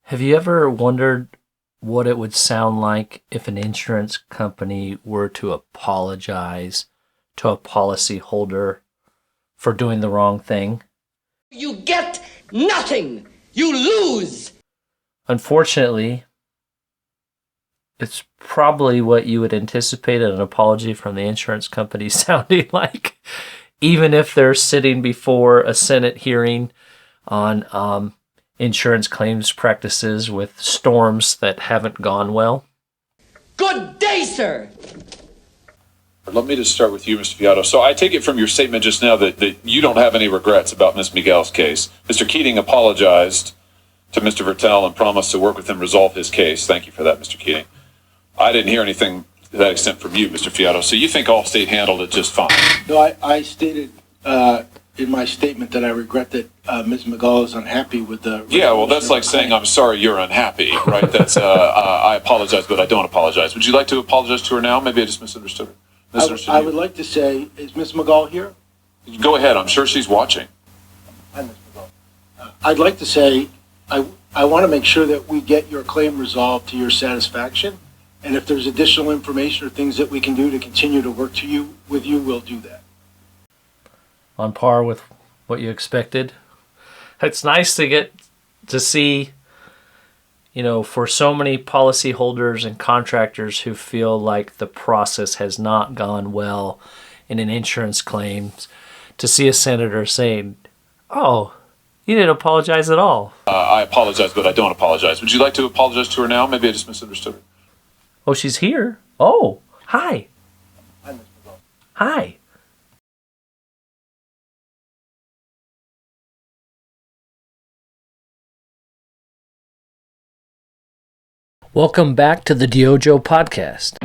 Have you ever wondered what it would sound like if an insurance company were to apologize to a policyholder for doing the wrong thing? You get nothing. You lose. Unfortunately, it's probably what you would anticipate an apology from the insurance company sounding like, even if they're sitting before a Senate hearing on insurance claims practices with storms that haven't gone well. Good day, sir. Let me just start with you, Mr. Fiato. So I take it from your statement just now that you don't have any regrets about Ms. Miguel's case. Mr. Keating apologized to Mr. Vertel and promised to work with him resolve his case. Thank you for that, Mr. Keating. I didn't hear anything to that extent from you, Mr. Fiato. So you think Allstate handled it just fine? No, I stated in my statement that I regret that Ms. Miguel is unhappy with the... Yeah, well, that's like saying, I'm sorry you're unhappy, right? That's, I apologize, but I don't apologize. Would you like to apologize to her now? Maybe I just misunderstood her. I would like to say, is Ms. Miguel here? Go ahead. I'm sure she's watching. Hi, Ms. Miguel. I'd like to say, I want to make sure that we get your claim resolved to your satisfaction. And if there's additional information or things that we can do to continue to work with you, we'll do that. On par with what you expected. It's nice to get to see, for so many policyholders and contractors who feel like the process has not gone well in an insurance claim, to see a senator saying, "Oh, you didn't apologize at all." I apologize, but I don't apologize. Would you like to apologize to her now? Maybe I just misunderstood her. Oh, she's here. Oh, hi. Hi, Ms. Miguel. Hi. Welcome back to the DYOJO Podcast.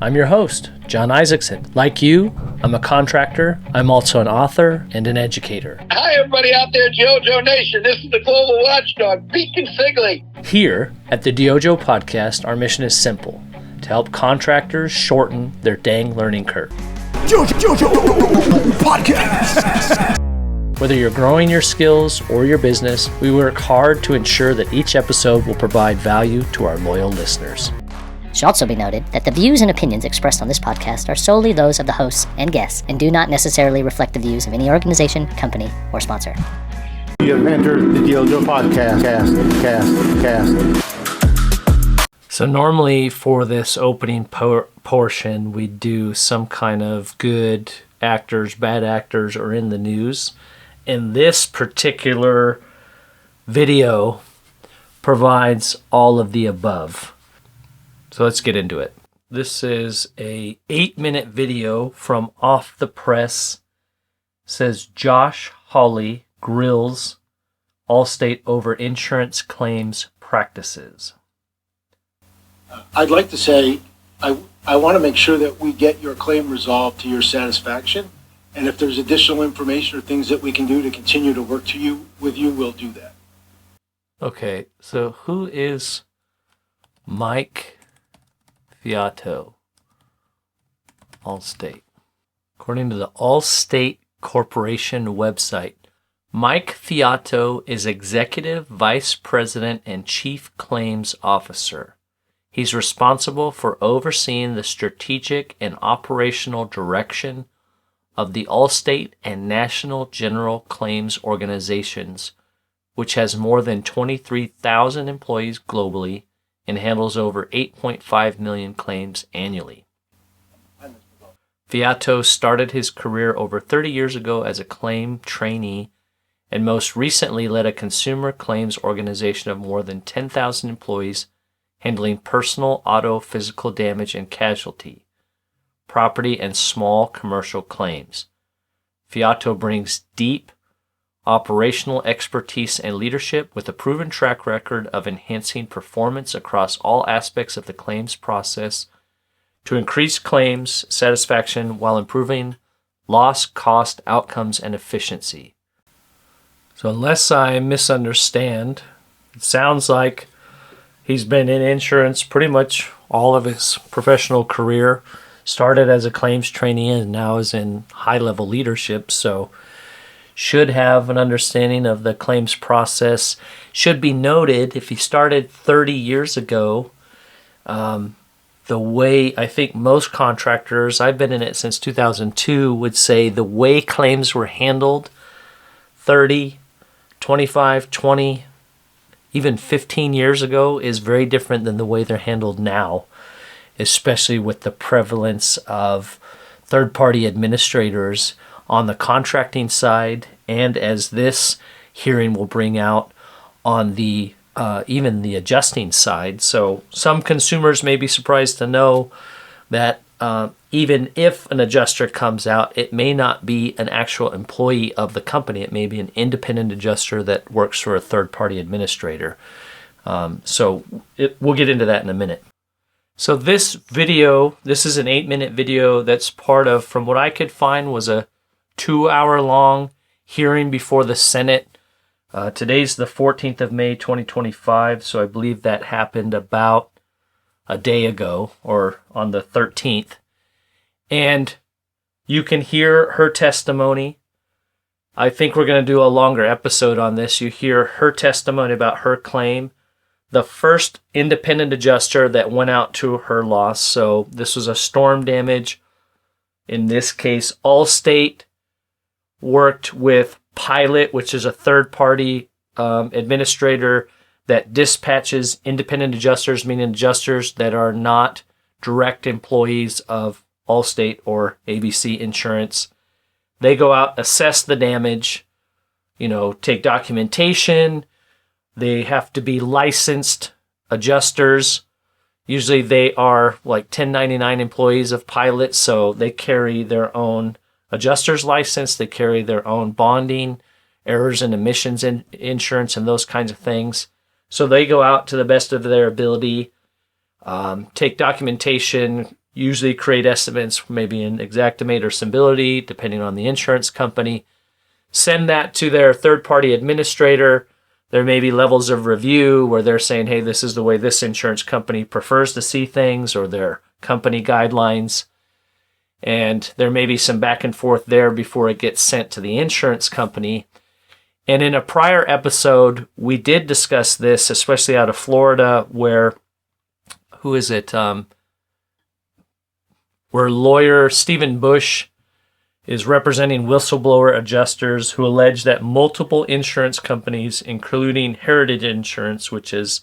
I'm your host, John Isaacson. Like you, I'm a contractor. I'm also an author and an educator. Hi, everybody out there, DYOJO Nation. This is the Global Watchdog, Pete Consigli. Here at the DYOJO Podcast, our mission is simple: to help contractors shorten their dang learning curve. DYOJO Podcast! Whether you're growing your skills or your business, we work hard to ensure that each episode will provide value to our loyal listeners. It should also be noted that the views and opinions expressed on this podcast are solely those of the hosts and guests and do not necessarily reflect the views of any organization, company, or sponsor. You have entered the DYOJO Podcast. So normally for this opening portion, we do some kind of good actors, bad actors, or in the news. And this particular video provides all of the above. So let's get into it. This is a 8-minute video from Off the Press. It says Josh Hawley grills Allstate over insurance claims practices. I'd like to say, I want to make sure that we get your claim resolved to your satisfaction. And if there's additional information or things that we can do to continue to work with you, we'll do that. Okay, so who is Mike Fiato, Allstate? According to the Allstate Corporation website, Mike Fiato is Executive Vice President and Chief Claims Officer. He's responsible for overseeing the strategic and operational direction of the Allstate and National General Claims organizations, which has more than 23,000 employees globally and handles over 8.5 million claims annually. Fiato started his career over 30 years ago as a claim trainee and most recently led a consumer claims organization of more than 10,000 employees handling personal, auto, physical damage and casualty, property, and small commercial claims. Fiato brings deep operational expertise and leadership with a proven track record of enhancing performance across all aspects of the claims process to increase claims satisfaction while improving loss, cost, outcomes, and efficiency. So unless I misunderstand, it sounds like he's been in insurance pretty much all of his professional career, started as a claims trainee and now is in high-level leadership. So should have an understanding of the claims process. Should be noted, if you started 30 years ago, the way I think most contractors, I've been in it since 2002, would say the way claims were handled 30, 25, 20, even 15 years ago is very different than the way they're handled now, especially with the prevalence of third-party administrators on the contracting side, and as this hearing will bring out, on the even the adjusting side. So some consumers may be surprised to know that even if an adjuster comes out, it may not be an actual employee of the company. It may be an independent adjuster that works for a third-party administrator. We'll get into that in a minute. So this video, this is an 8-minute video that's part of, from what I could find, was a 2-hour-long hearing before the Senate. Today's the 14th of May, 2025, so I believe that happened about a day ago, or on the 13th. And you can hear her testimony. I think we're going to do a longer episode on this. You hear her testimony about her claim. The first independent adjuster that went out to her loss. So this was a storm damage. In this case, Allstate worked with Pilot, which is a third-party administrator that dispatches independent adjusters, meaning adjusters that are not direct employees of Allstate or ABC Insurance. They go out, assess the damage, take documentation. They have to be licensed adjusters. Usually they are like 1099 employees of Pilot, so they carry their own adjuster's license. They carry their own bonding, errors and omissions insurance, and those kinds of things. So they go out to the best of their ability, take documentation, usually create estimates, maybe an Xactimate or Symbility, depending on the insurance company. Send that to their third-party administrator. There may be levels of review where they're saying, hey, this is the way this insurance company prefers to see things, or their company guidelines. And there may be some back and forth there before it gets sent to the insurance company. And in a prior episode, we did discuss this, especially out of Florida, where, where lawyer Stephen Bush is representing whistleblower adjusters who allege that multiple insurance companies, including Heritage Insurance, which is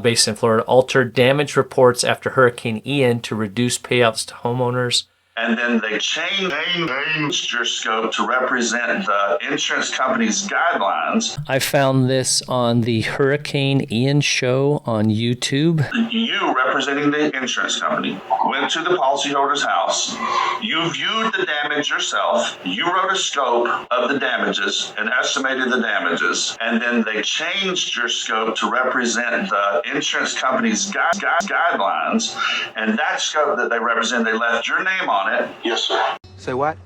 based in Florida, altered damage reports after Hurricane Ian to reduce payouts to homeowners. And then they changed your scope to represent the insurance company's guidelines. I found this on the Hurricane Ian show on YouTube. You, representing the insurance company, went to the policyholder's house. You viewed the damage yourself. You wrote a scope of the damages and estimated the damages. And then they changed your scope to represent the insurance company's guidelines. And that scope that they represent, they left your name on it. Yes, sir. Say what?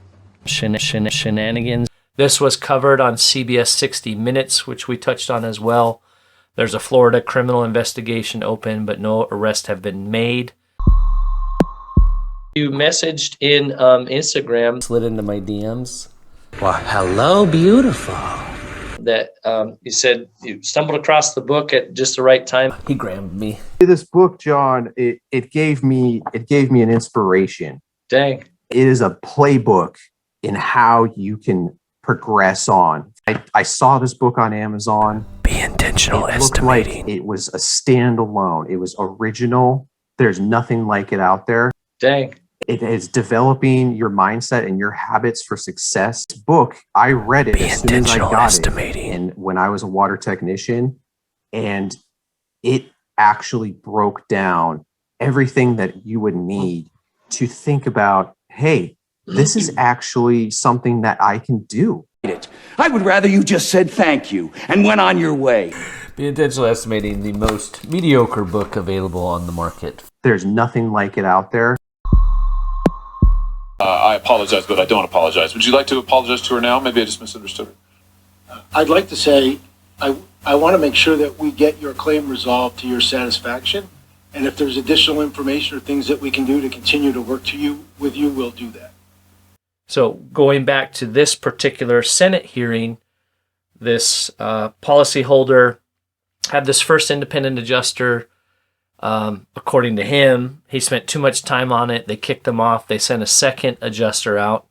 Shenanigans. This was covered on CBS 60 Minutes, which we touched on as well. There's a Florida criminal investigation open, but no arrests have been made. You messaged in Instagram, slid into my DMs. Well, hello, beautiful. That you said you stumbled across the book at just the right time. He grammed me. This book, John, it gave me an inspiration. Dang. It is a playbook in how you can progress on. I saw this book on Amazon. Be intentional it looked estimating. like it was a standalone. It was original. There's nothing like it out there. Dang. It is developing your mindset and your habits for success. This book, I read it as soon as I got it. And when I was a water technician, and it actually broke down everything that you would need to think about, hey, this is actually something that I can do. I would rather you just said thank you and went on your way. Be Intentional Estimating, the most mediocre book available on the market. There's nothing like it out there. I apologize, but I don't apologize. Would you like to apologize to her now? Maybe I just misunderstood her. I'd like to say, I want to make sure that we get your claim resolved to your satisfaction. And if there's additional information or things that we can do to continue to work with you, we'll do that. So going back to this particular Senate hearing, this policyholder had this first independent adjuster. According to him, he spent too much time on it. They kicked him off. They sent a second adjuster out.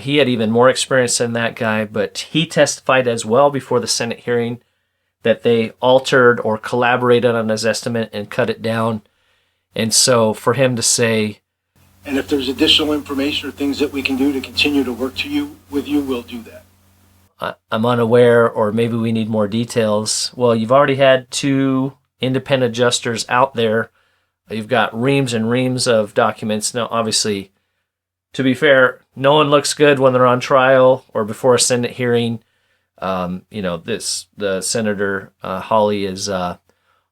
He had even more experience than that guy, but he testified as well before the Senate hearing that they altered or collaborated on his estimate and cut it down. And so for him to say, and if there's additional information or things that we can do to continue to work with you, we'll do that. I'm unaware, or maybe we need more details. Well, you've already had 2 independent adjusters out there. You've got reams and reams of documents. Now, obviously, to be fair, no one looks good when they're on trial or before a Senate hearing. The Senator Hawley is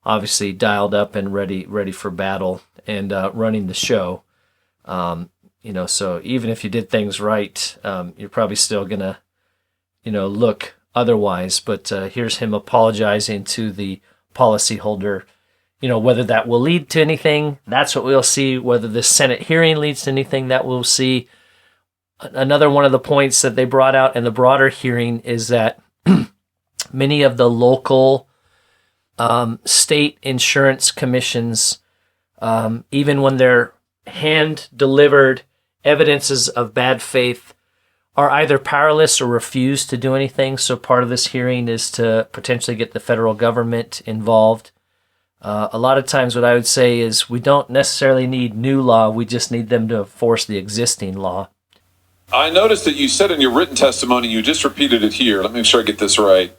obviously dialed up and ready for battle and running the show. So even if you did things right, you're probably still gonna, look otherwise. But here's him apologizing to the policyholder. Whether that will lead to anything, that's what we'll see. Whether this Senate hearing leads to anything, that we'll see. Another one of the points that they brought out in the broader hearing is that many of the local state insurance commissions, even when they're hand-delivered evidences of bad faith, are either powerless or refuse to do anything. So part of this hearing is to potentially get the federal government involved. A lot of times what I would say is we don't necessarily need new law. We just need them to enforce the existing law. I noticed that you said in your written testimony, you just repeated it here. Let me make sure I get this right.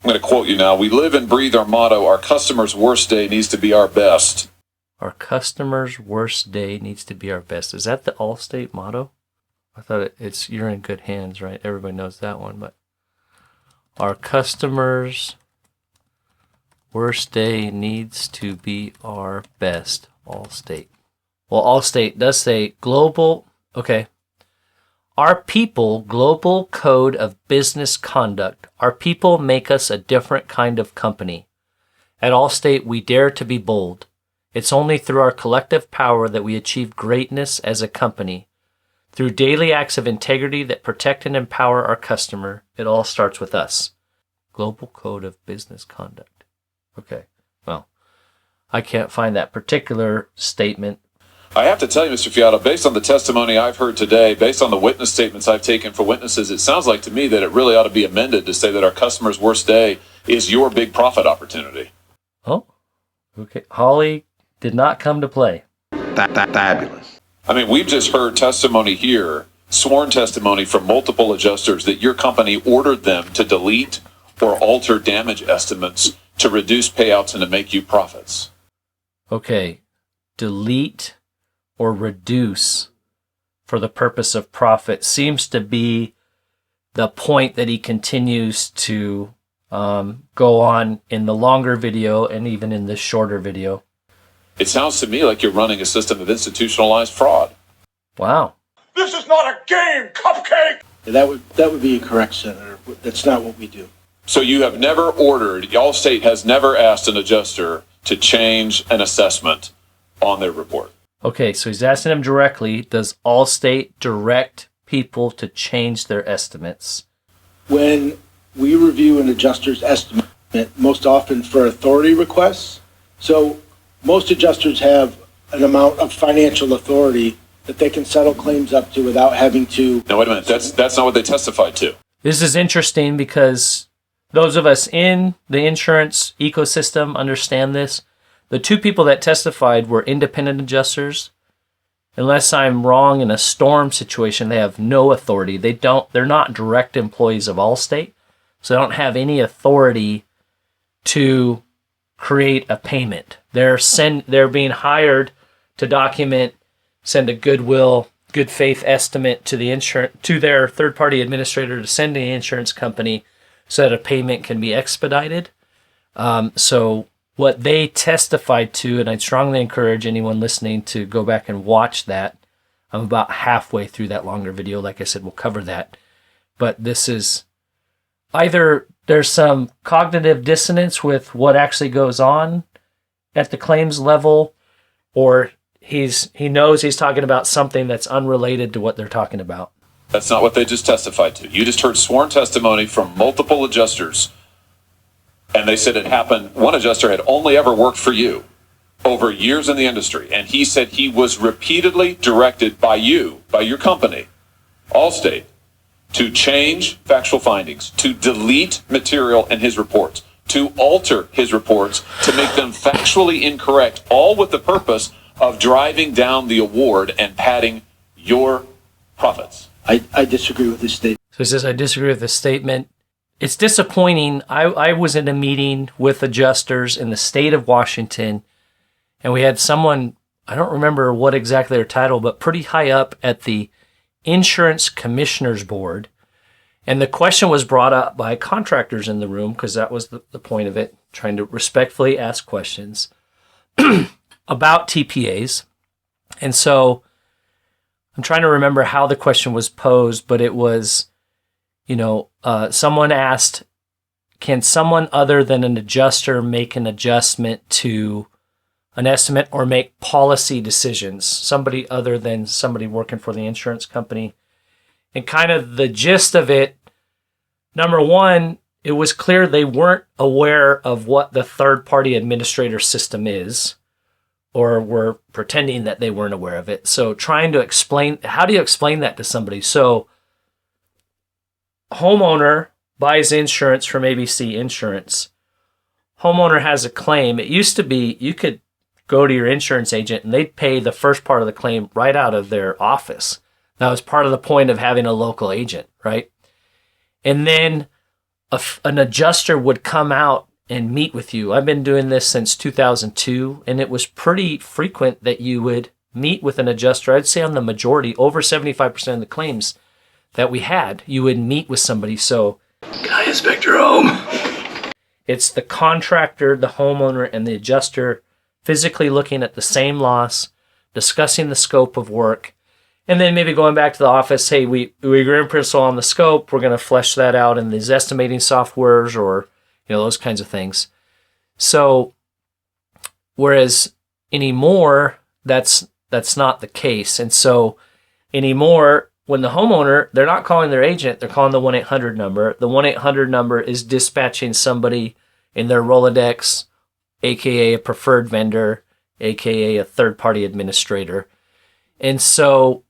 I'm going to quote you now. We live and breathe our motto, our customer's worst day needs to be our best. Our customer's worst day needs to be our best. Is that the Allstate motto? I thought it's you're in good hands, right? Everybody knows that one, but our customer's worst day needs to be our best. Allstate. Well, Allstate does say global, okay. Our people, global code of business conduct. Our people make us a different kind of company. At Allstate, we dare to be bold. It's only through our collective power that we achieve greatness as a company. Through daily acts of integrity that protect and empower our customer, it all starts with us. Global code of business conduct. Okay, well, I can't find that particular statement. I have to tell you, Mr. Fiato, based on the testimony I've heard today, based on the witness statements I've taken for witnesses, it sounds like to me that it really ought to be amended to say that our customer's worst day is your big profit opportunity. Oh, okay. Hawley did not come to play. Fabulous. I mean, we've just heard testimony here, sworn testimony from multiple adjusters that your company ordered them to delete or alter damage estimates to reduce payouts and to make you profits. Okay, delete or reduce for the purpose of profit seems to be the point that he continues to go on in the longer video and even in this shorter video. It sounds to me like you're running a system of institutionalized fraud. Wow. This is not a game, cupcake! That would be incorrect, Senator. That's not what we do. So you have never ordered, Allstate has never asked an adjuster to change an assessment on their report. Okay, so he's asking him directly, does Allstate direct people to change their estimates? When we review an adjuster's estimate, most often for authority requests, so most adjusters have an amount of financial authority that they can settle claims up to without having to... No, wait a minute. That's not what they testified to. This is interesting because those of us in the insurance ecosystem understand this. The 2 people that testified were independent adjusters. Unless I'm wrong, in a storm situation, they have no authority. They're not direct employees of Allstate, so they don't have any authority to create a payment. They're being hired to document, send a goodwill, good faith estimate to their third-party administrator to send to the insurance company so that a payment can be expedited. So what they testified to, and I'd strongly encourage anyone listening to go back and watch that. I'm about halfway through that longer video. Like I said, we'll cover that. But this is either there's some cognitive dissonance with what actually goes on at the claims level, or he knows he's talking about something that's unrelated to what they're talking about. That's not what they just testified to. You just heard sworn testimony from multiple adjusters, and they said it happened. One adjuster had only ever worked for you over years in the industry, and he said he was repeatedly directed by you, by your company, Allstate, to change factual findings, to delete material in his reports, to alter his reports, to make them factually incorrect, all with the purpose of driving down the award and padding your profits. I disagree with this statement. So he says, I disagree with this statement. It's disappointing. I was in a meeting with adjusters in the state of Washington, and we had someone, I don't remember what exactly their title, but pretty high up at the Insurance Commissioners Board. And the question was brought up by contractors in the room, because that was the point of it, trying to respectfully ask questions about TPAs. And so I'm trying to remember how the question was posed, but it was, someone asked, can someone other than an adjuster make an adjustment to an estimate or make policy decisions? Somebody other than somebody working for the insurance company. And kind of the gist of it, number one, it was clear they weren't aware of what the third-party administrator system is, or were pretending that they weren't aware of it. So trying to explain, how do you explain that to somebody? So homeowner buys insurance from ABC Insurance. Homeowner has a claim. It used to be you could go to your insurance agent and they'd pay the first part of the claim right out of their office. That was part of the point of having a local agent, right? And then an adjuster would come out and meet with you. I've been doing this since 2002, and it was pretty frequent that you would meet with an adjuster. I'd say on the majority, over 75% of the claims that we had, you would meet with somebody. So, can I inspect your home? It's the contractor, the homeowner, and the adjuster physically looking at the same loss, discussing the scope of work, and then maybe going back to the office, hey, we agree in principle on the scope, we're going to flesh that out in these estimating softwares or those kinds of things. So, whereas anymore, that's not the case. And so anymore, when the homeowner, they're not calling their agent, they're calling the 1-800 number. The 1-800 number is dispatching somebody in their Rolodex, aka a preferred vendor, aka a third-party administrator. And so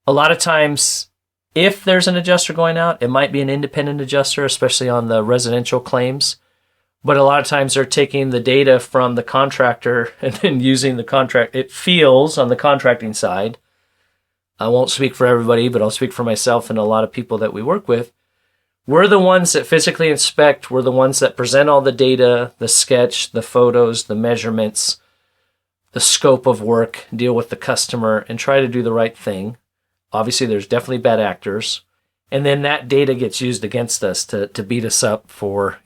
a lot of times, if there's an adjuster going out, it might be an independent adjuster, especially on the residential claims. But a lot of times they're taking the data from the contractor and then using the contract. It feels on the contracting side, I won't speak for everybody, but I'll speak for myself and a lot of people that we work with. We're the ones that physically inspect. We're the ones that present all the data, the sketch, the photos, the measurements, the scope of work, deal with the customer, and try to do the right thing. Obviously, there's definitely bad actors. And then that data gets used against us to beat us up for,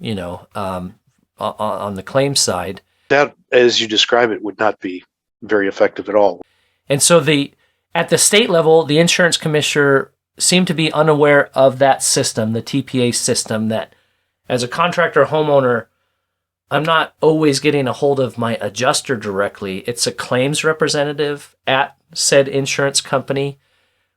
on the claim side. That, as you describe it, would not be very effective at all. And so at the state level, the insurance commissioner seemed to be unaware of that system, the TPA system, that as a contractor homeowner, I'm not always getting a hold of my adjuster directly. It's a claims representative at said insurance company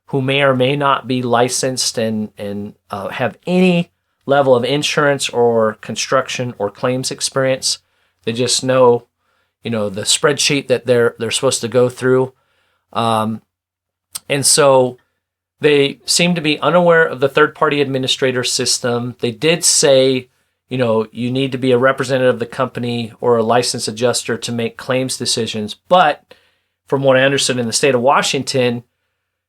who may or may not be licensed and have any level of insurance or construction or claims experience. They just know, the spreadsheet that they're supposed to go through. And so they seem to be unaware of the third-party administrator system. They did say, you need to be a representative of the company or a licensed adjuster to make claims decisions. But from what I understood in the state of Washington,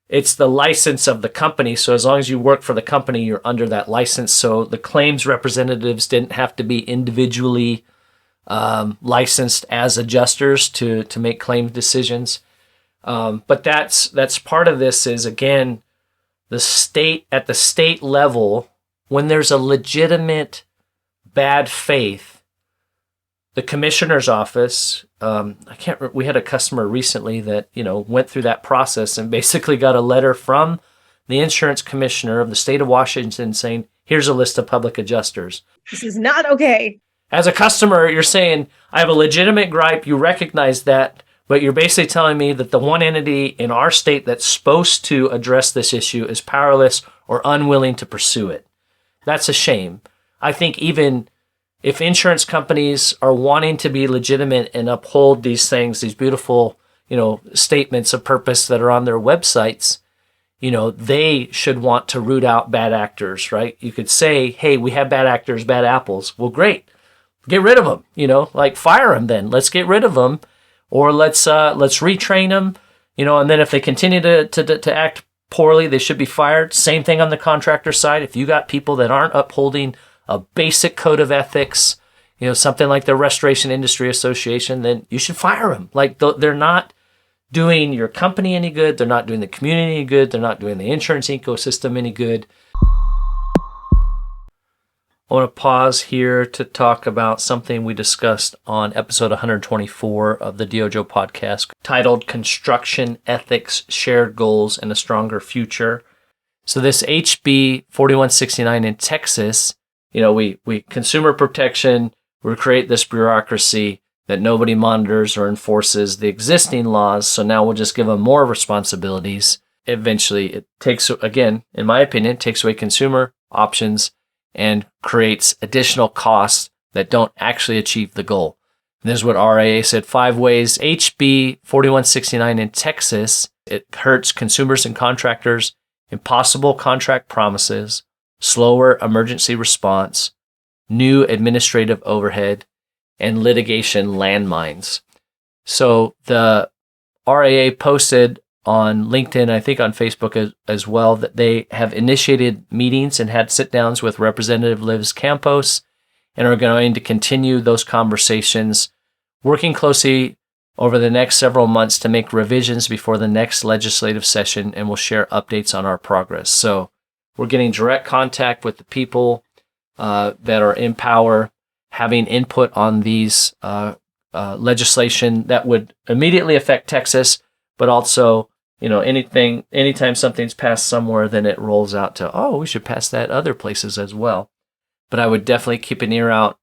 it's the license of the company. So as long as you work for the company, you're under that license. So the claims representatives didn't have to be individually licensed as adjusters to make claim decisions. But that's part of this is, again, at the state level, when there's a legitimate bad faith, the commissioner's office, we had a customer recently that, went through that process and basically got a letter from the insurance commissioner of the state of Washington saying, here's a list of public adjusters. This is not okay. As a customer, you're saying, I have a legitimate gripe. You recognize that, But you're basically telling me that the one entity in our state that's supposed to address this issue is powerless or unwilling to pursue it. That's a shame. I think even if insurance companies are wanting to be legitimate and uphold these things, these beautiful, statements of purpose that are on their websites, they should want to root out bad actors, right? You could say, hey, we have bad actors, bad apples. Well, great. Get rid of them, fire them then. Let's get rid of them. Or let's retrain them, and then if they continue to act poorly, they should be fired. Same thing on the contractor side. If you got people that aren't upholding a basic code of ethics, something like the Restoration Industry Association, then you should fire them. Like they're not doing your company any good. They're not doing the community any good. They're not doing the insurance ecosystem any good. I want to pause here to talk about something we discussed on episode 124 of the DYOJO podcast titled Construction Ethics, Shared Goals, and a Stronger Future. So this HB 4169 in Texas, we consumer protection, we create this bureaucracy that nobody monitors or enforces the existing laws. So now we'll just give them more responsibilities. Eventually it takes, again, in my opinion, takes away consumer options and creates additional costs that don't actually achieve the goal. And this is what RIA said 5 ways. HB 4169 in Texas, it hurts consumers and contractors, impossible contract promises, slower emergency response, new administrative overhead, and litigation landmines. So the RIA posted on LinkedIn, I think on Facebook as well, that they have initiated meetings and had sit-downs with Representative Liz Campos and are going to continue those conversations, working closely over the next several months to make revisions before the next legislative session, and we'll share updates on our progress. So we're getting direct contact with the people that are in power, having input on these legislation that would immediately affect Texas, but also anytime something's passed somewhere, then it rolls out to, we should pass that other places as well. But I would definitely keep an ear out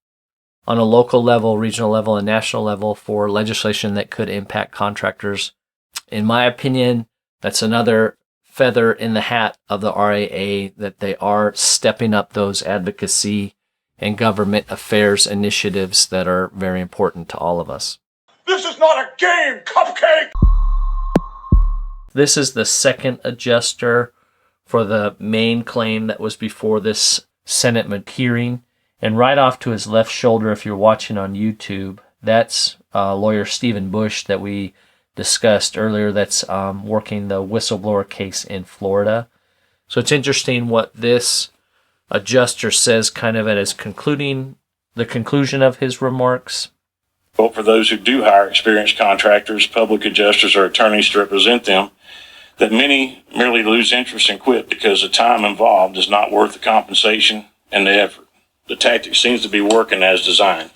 on a local level, regional level, and national level for legislation that could impact contractors. In my opinion, that's another feather in the hat of the RIA, that they are stepping up those advocacy and government affairs initiatives that are very important to all of us. This is not a game, cupcake! This is the second adjuster for the main claim that was before this Senate hearing. And right off to his left shoulder, if you're watching on YouTube, that's lawyer Stephen Bush that we discussed earlier, that's working the whistleblower case in Florida. So it's interesting what this adjuster says kind of at his the conclusion of his remarks. But for those who do hire experienced contractors, public adjusters, or attorneys to represent them, that many merely lose interest and quit because the time involved is not worth the compensation and the effort. The tactic seems to be working as designed.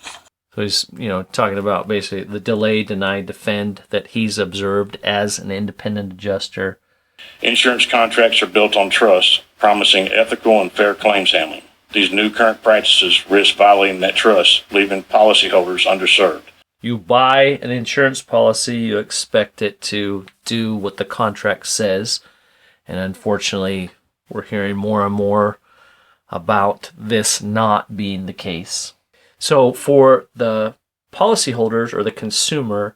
So he's, talking about basically the delay, deny, defend that he's observed as an independent adjuster. Insurance contracts are built on trust, promising ethical and fair claims handling. These new current practices risk violating that trust, leaving policyholders underserved. You buy an insurance policy, you expect it to do what the contract says. And unfortunately, we're hearing more and more about this not being the case. So for the policyholders or the consumer,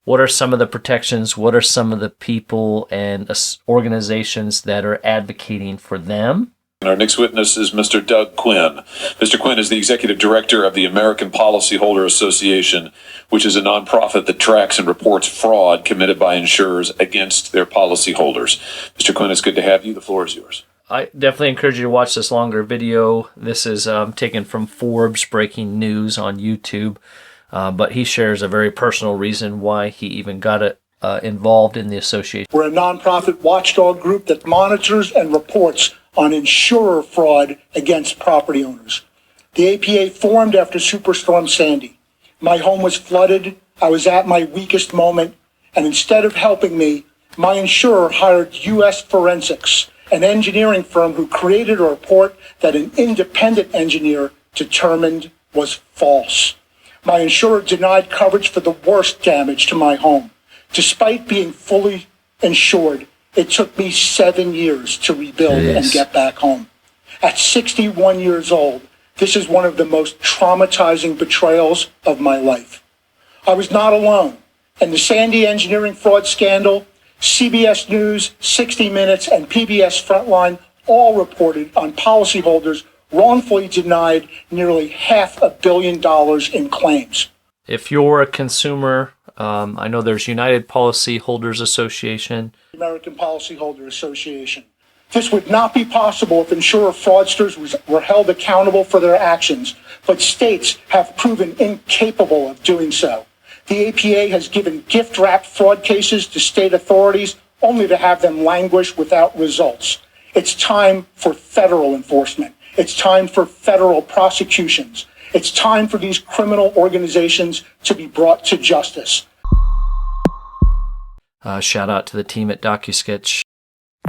what are some of the protections? What are some of the people and organizations that are advocating for them? Our next witness is Mr. Doug Quinn. Mr. Quinn is the executive director of the American Policyholder Association, which is a nonprofit that tracks and reports fraud committed by insurers against their policyholders. Mr. Quinn, it's good to have you. The floor is yours. I definitely encourage you to watch this longer video. This is taken from Forbes Breaking News on YouTube, but he shares a very personal reason why he even got involved in the association. We're a nonprofit watchdog group that monitors and reports on insurer fraud against property owners. The APA formed after Superstorm Sandy. My home was flooded, I was at my weakest moment, and instead of helping me, my insurer hired U.S. Forensics, an engineering firm who created a report that an independent engineer determined was false. My insurer denied coverage for the worst damage to my home. Despite being fully insured, it took me 7 years to rebuild and get back home. At 61 years old, this is one of the most traumatizing betrayals of my life. I was not alone, and the Sandy engineering fraud scandal, CBS News, 60 Minutes, and PBS Frontline all reported on policyholders wrongfully denied nearly $500 million in claims. If you're a consumer, I know there's United Policyholders Association. American Policyholder Association. This would not be possible if insurer fraudsters were held accountable for their actions, but states have proven incapable of doing so. The APA has given gift-wrapped fraud cases to state authorities only to have them languish without results. It's time for federal enforcement. It's time for federal prosecutions. It's time for these criminal organizations to be brought to justice. Shout out to the team at DocuSketch.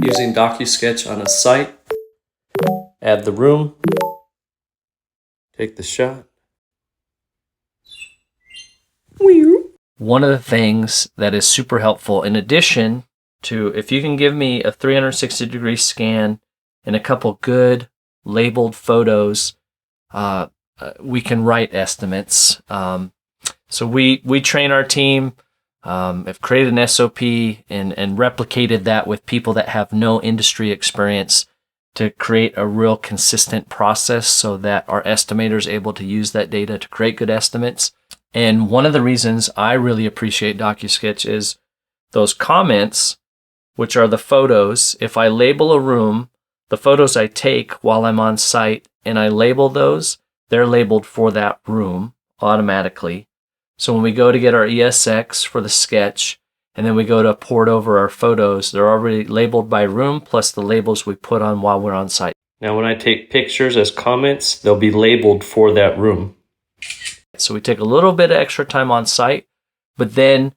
Using DocuSketch on a site, add the room, take the shot. One of the things that is super helpful, in addition to if you can give me a 360-degree scan and a couple good labeled photos, we can write estimates. So we train our team, have created an SOP and replicated that with people that have no industry experience to create a real consistent process so that our estimator is able to use that data to create good estimates. And one of the reasons I really appreciate DocuSketch is those comments, which are the photos. If I label a room, the photos I take while I'm on site and I label those, they're labeled for that room automatically. So when we go to get our ESX for the sketch, and then we go to port over our photos, they're already labeled by room plus the labels we put on while we're on site. Now when I take pictures as comments, they'll be labeled for that room. So we take a little bit of extra time on site, but then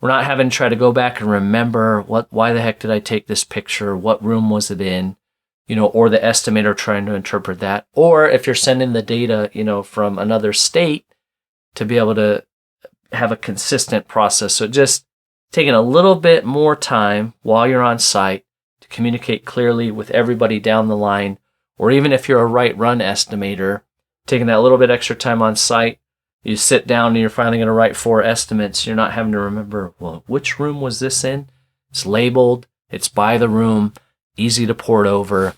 we're not having to try to go back and remember why the heck did I take this picture? What room was it in? Or the estimator trying to interpret that. Or if you're sending the data, from another state, to be able to have a consistent process. So just taking a little bit more time while you're on site to communicate clearly with everybody down the line, or even if you're a right run estimator, taking that little bit extra time on site, you sit down and you're finally going to write 4 estimates. You're not having to remember, well, which room was this in? It's labeled, it's by the room, easy to port over.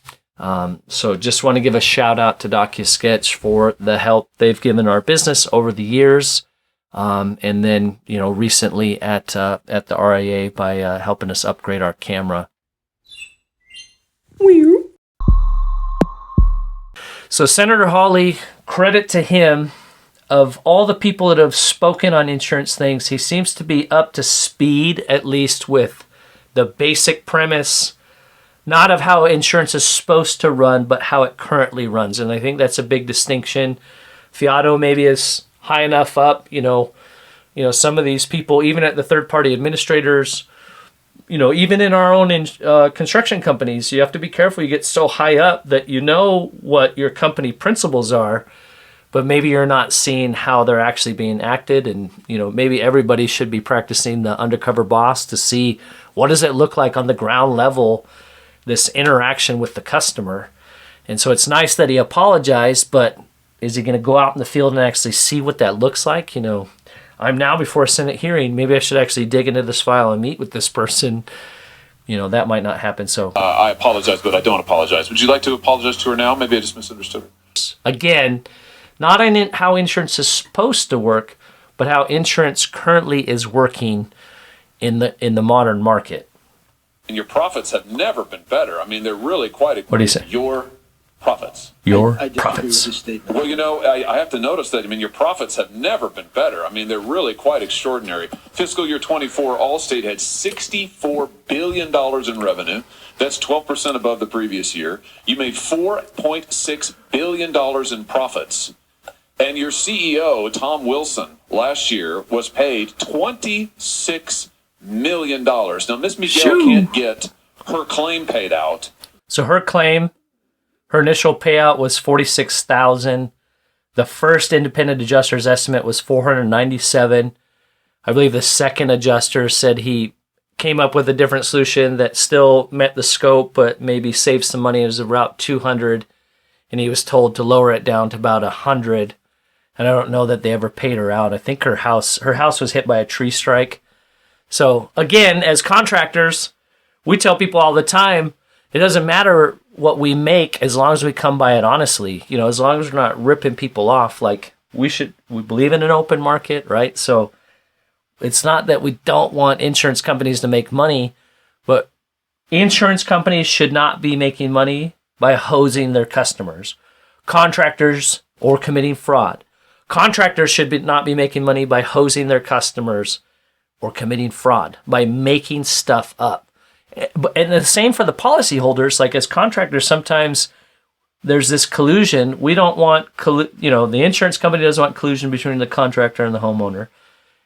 So just want to give a shout out to DocuSketch for the help they've given our business over the years. And then, recently at the RIA by helping us upgrade our camera. So Senator Hawley, credit to him. Of all the people that have spoken on insurance things, he seems to be up to speed, at least with the basic premise, not of how insurance is supposed to run, but how it currently runs. And I think that's a big distinction. Fiato maybe is high enough up, some of these people, even at the third-party administrators, even in our own construction companies, you have to be careful. You get so high up that you know what your company principles are, but maybe you're not seeing how they're actually being acted. And, maybe everybody should be practicing the undercover boss to see what does it look like on the ground level, this interaction with the customer. And so it's nice that he apologized, but is he going to go out in the field and actually see what that looks like? I'm now before a Senate hearing. Maybe I should actually dig into this file and meet with this person. That might not happen. So I apologize, but I don't apologize. Would you like to apologize to her now? Maybe I just misunderstood her. Again, not in how insurance is supposed to work, but how insurance currently is working in the modern market. And your profits have never been better. I mean, they're really quite. What do you say? Your profits. I profits. This statement. Well, I have to notice that. I mean, your profits have never been better. I mean, they're really quite extraordinary. Fiscal year 24, Allstate had $64 billion in revenue. That's 12% above the previous year. You made $4.6 billion in profits. And your CEO, Tom Wilson, last year was paid $26 million. Now, Ms. Miguel can't get her claim paid out. So her initial payout was $46,000. The first independent adjuster's estimate was $497,000. I believe the second adjuster said he came up with a different solution that still met the scope, but maybe saved some money. It was about 200, and he was told to lower it down to about 100. And I don't know that they ever paid her out. I think her house was hit by a tree strike. So again, as contractors, we tell people all the time, it doesn't matter what we make as long as we come by it honestly. You know, as long as we're not ripping people off, like we believe in an open market, right? So it's not that we don't want insurance companies to make money, but insurance companies should not be making money by hosing their customers. Contractors or committing fraud. Contractors should not be making money by hosing their customers or committing fraud, by making stuff up. And the same for the policyholders. Like as contractors, sometimes there's this collusion. We don't want, the insurance company doesn't want collusion between the contractor and the homeowner.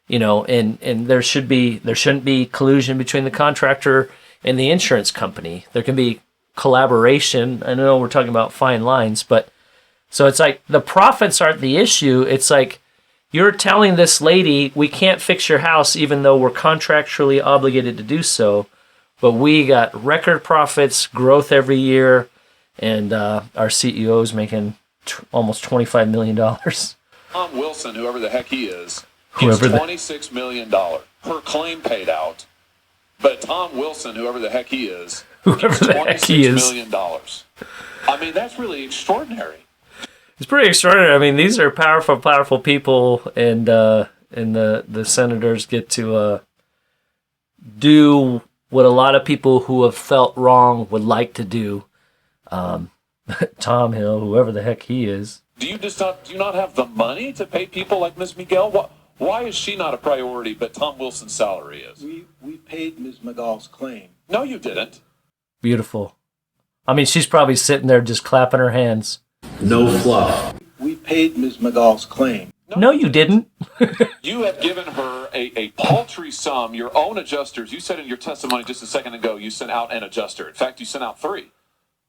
And there shouldn't be collusion between the contractor and the insurance company. There can be collaboration. I know we're talking about fine lines, but so it's like the profits aren't the issue. It's like you're telling this lady, we can't fix your house even though we're contractually obligated to do so. But we got record profits, growth every year, and our CEO is making almost $25 million. Tom Wilson, whoever the heck he is, gets $26 million per claim paid out. But Tom Wilson, whoever the heck he is, gets $26 million. I mean, that's really extraordinary. It's pretty extraordinary. I mean, these are powerful, powerful people, and the senators get to do what a lot of people who have felt wrong would like to do. Tom Hill, whoever the heck he is. Do you not have the money to pay people like Ms. Miguel? Why is she not a priority, but Tom Wilson's salary is? We paid Ms. Miguel's claim. No, you didn't. Beautiful. I mean, she's probably sitting there just clapping her hands. No fluff. We paid Ms. Miguel's claim. No, you didn't. You have given her a paltry sum. Your own adjusters, you said in your testimony just a second ago, you sent out an adjuster. In fact, you sent out 3.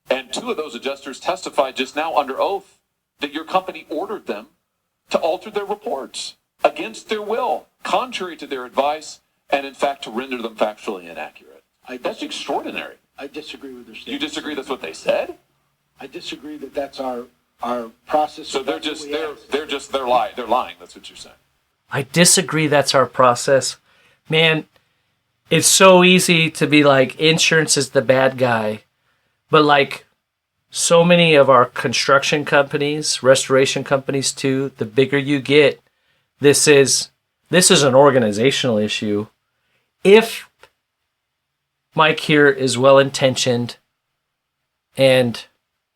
And 2 of those adjusters testified just now under oath that your company ordered them to alter their reports against their will, contrary to their advice, and in fact to render them factually inaccurate. That's extraordinary. I disagree with their statement. You disagree that's what they said? I disagree that that's our process. So they're lying. That's what you're saying. I disagree. That's our process. Man, it's so easy to be like, insurance is the bad guy. But like so many of our construction companies, restoration companies too, the bigger you get, this is an organizational issue. If Mike here is well-intentioned and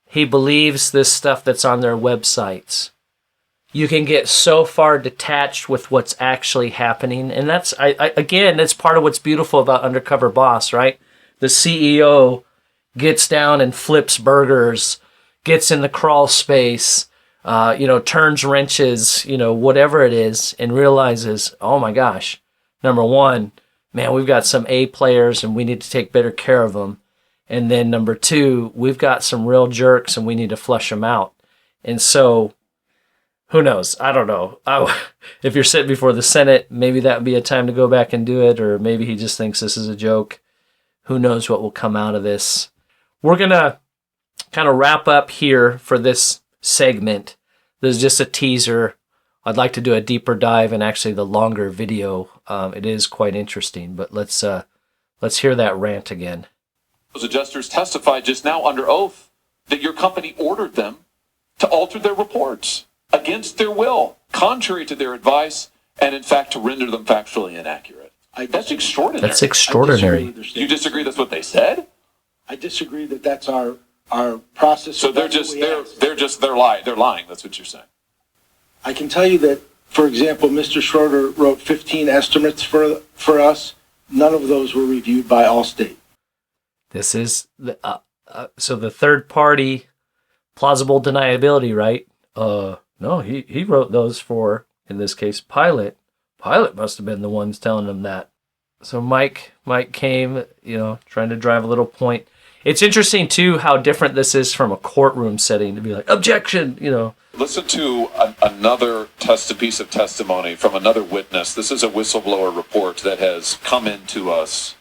he believes this stuff that's on their websites, you can get so far detached with what's actually happening. And that's, again, that's part of what's beautiful about Undercover Boss, right? The CEO gets down and flips burgers, gets in the crawl space, turns wrenches, whatever it is, and realizes, oh my gosh, number one, man, we've got some A players and we need to take better care of them. And then number 2, we've got some real jerks and we need to flush them out. And so, who knows? I don't know. If you're sitting before the Senate, maybe that would be a time to go back and do it, or maybe he just thinks this is a joke. Who knows what will come out of this? We're going to kind of wrap up here for this segment. There's just a teaser. I'd like to do a deeper dive and actually the longer video. It is quite interesting, but let's hear that rant again. Those adjusters testified just now under oath that your company ordered them to alter their reports against their will, contrary to their advice, and in fact to render them factually inaccurate. That's extraordinary. That's extraordinary. You disagree that's what they said? I disagree that that's our process. So they're lying. That's what you're saying. I can tell you that, for example, Mr. Schroeder wrote 15 estimates for us. None of those were reviewed by Allstate. This is so the third party plausible deniability, right? No, he wrote those for, in this case, Pilot. Pilot must have been the ones telling him that. So Mike came, trying to drive a little point. It's interesting, too, how different this is from a courtroom setting to be like, objection, Listen to another piece of testimony from another witness. This is a whistleblower report that has come in to us.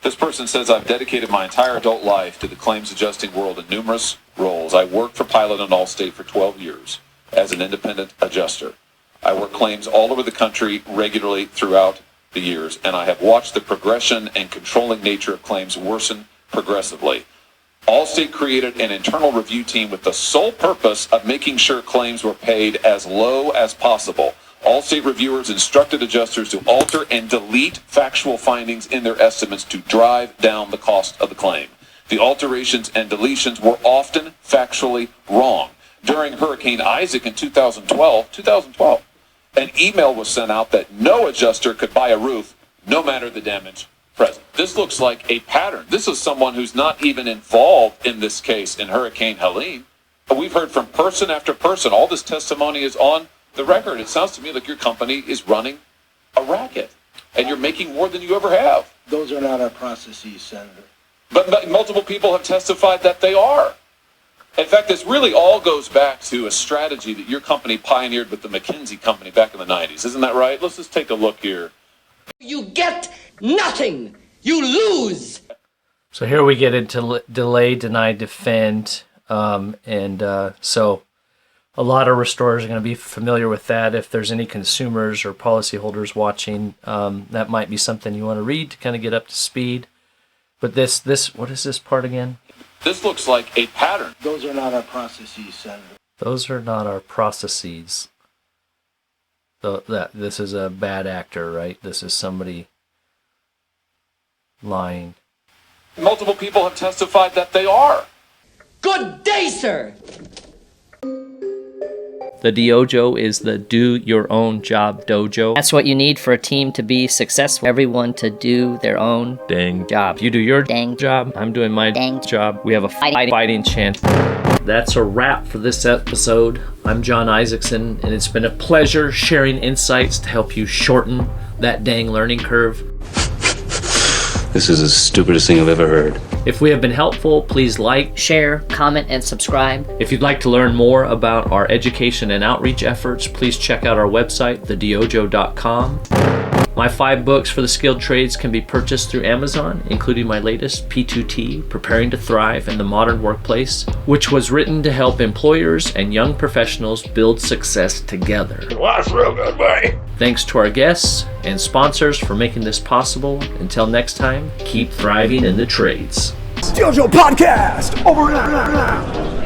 This person says, I've dedicated my entire adult life to the claims adjusting world in numerous roles. I worked for Pilot and Allstate for 12 years as an independent adjuster. I work claims all over the country regularly throughout the years, and I have watched the progression and controlling nature of claims worsen progressively. Allstate created an internal review team with the sole purpose of making sure claims were paid as low as possible. Allstate reviewers instructed adjusters to alter and delete factual findings in their estimates to drive down the cost of the claim. The alterations and deletions were often factually wrong. During Hurricane Isaac in 2012, an email was sent out that no adjuster could buy a roof, no matter the damage present. This looks like a pattern. This is someone who's not even involved in this case in Hurricane Helene. But we've heard from person after person. All this testimony is on the record. It sounds to me like your company is running a racket, and you're making more than you ever have. Those are not our processes, Senator. But multiple people have testified that they are. In fact, this really all goes back to a strategy that your company pioneered with the McKinsey company back in the 90s. Isn't that right? Let's just take a look here. You get nothing. You lose. So here we get into delay, deny, defend. So a lot of restorers are going to be familiar with that. If there's any consumers or policyholders watching, that might be something you want to read to kind of get up to speed. But this, what is this part again? This looks like a pattern. Those are not our processes, Senator. Those are not our processes. So this is a bad actor, right? This is somebody lying. Multiple people have testified that they are. Good day, sir. The DYOJO is the Do Your Own Job Dojo. That's what you need for a team to be successful. Everyone to do their own dang job. You do your dang job. I'm doing my dang job. We have a fighting chance. That's a wrap for this episode. I'm John Isaacson, and it's been a pleasure sharing insights to help you shorten that dang learning curve. This is the stupidest thing I've ever heard. If we have been helpful, please like, share, comment, and subscribe. If you'd like to learn more about our education and outreach efforts, please check out our website, thedyojo.com. My 5 books for the skilled trades can be purchased through Amazon, including my latest, P2T, Preparing to Thrive in the Modern Workplace, which was written to help employers and young professionals build success together. Life's real good, buddy. Thanks to our guests and sponsors for making this possible. Until next time, keep thriving in the trades. DYOJO Podcast, over and out.